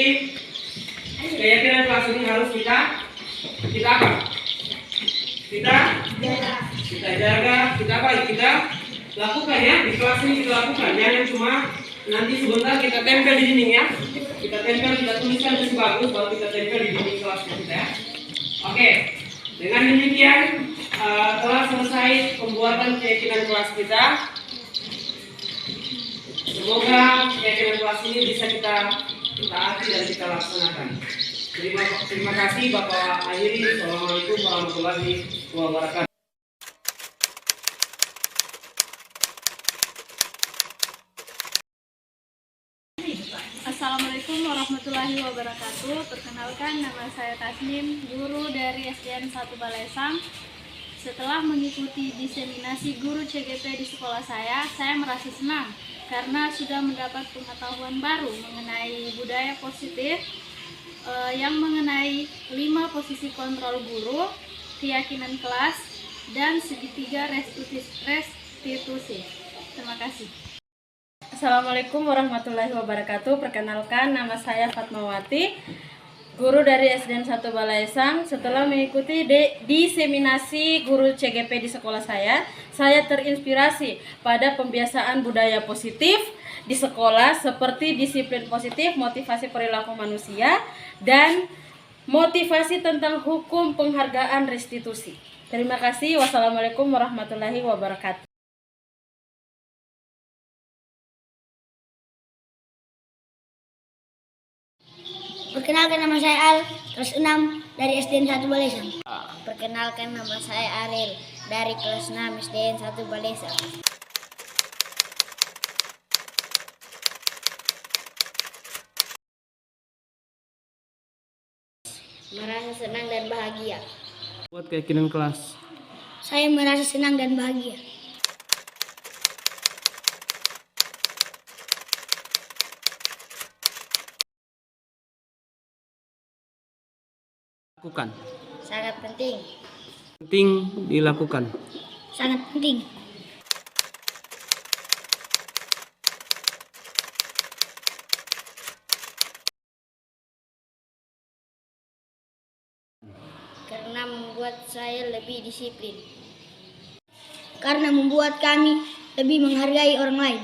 keyakinan kelas ini harus kita kita apa? Kita jaga, kita apa? Kita lakukan ya, di kelas ini kita lakukan. Jangan cuma nanti sebentar kita tempel di dinding ya. Kita tempel, kita tuliskan masih bagus, baru kita tempel di dinding kelas kita ya. Oke, dengan demikian telah selesai pembuatan keyakinan kelas kita. Semoga keyakinan kelas ini bisa kita taati dan kita laksanakan. Terima kasih Bapak akhiri. Assalamualaikum warahmatullahi wabarakatuh. Assalamualaikum warahmatullahi wabarakatuh. Perkenalkan, nama saya Tasnim, guru dari SDN 1 Balesang. Setelah mengikuti diseminasi guru CGP di sekolah saya merasa senang karena sudah mendapat pengetahuan baru mengenai budaya positif yang mengenai 5 posisi kontrol guru, keyakinan kelas, dan segitiga restitusi. Terima kasih. Assalamualaikum warahmatullahi wabarakatuh. Perkenalkan, nama saya Fatmawati, guru dari SDN 1 Balesang. Setelah mengikuti diseminasi guru CGP di sekolah saya terinspirasi pada pembiasaan budaya positif di sekolah seperti disiplin positif, motivasi perilaku manusia, dan motivasi tentang hukum penghargaan restitusi. Terima kasih. Wassalamualaikum warahmatullahi wabarakatuh. Perkenalkan, nama saya Al, kelas 6 dari SDN 1 Balesang. Perkenalkan, nama saya Ariel dari kelas 6 SDN 1 Balesang. Merasa senang dan bahagia. Buat keyakinan kelas. Saya merasa senang dan bahagia. Lakukan. Sangat penting. Penting dilakukan. Sangat penting. Karena membuat saya lebih disiplin. Karena membuat kami lebih menghargai orang lain.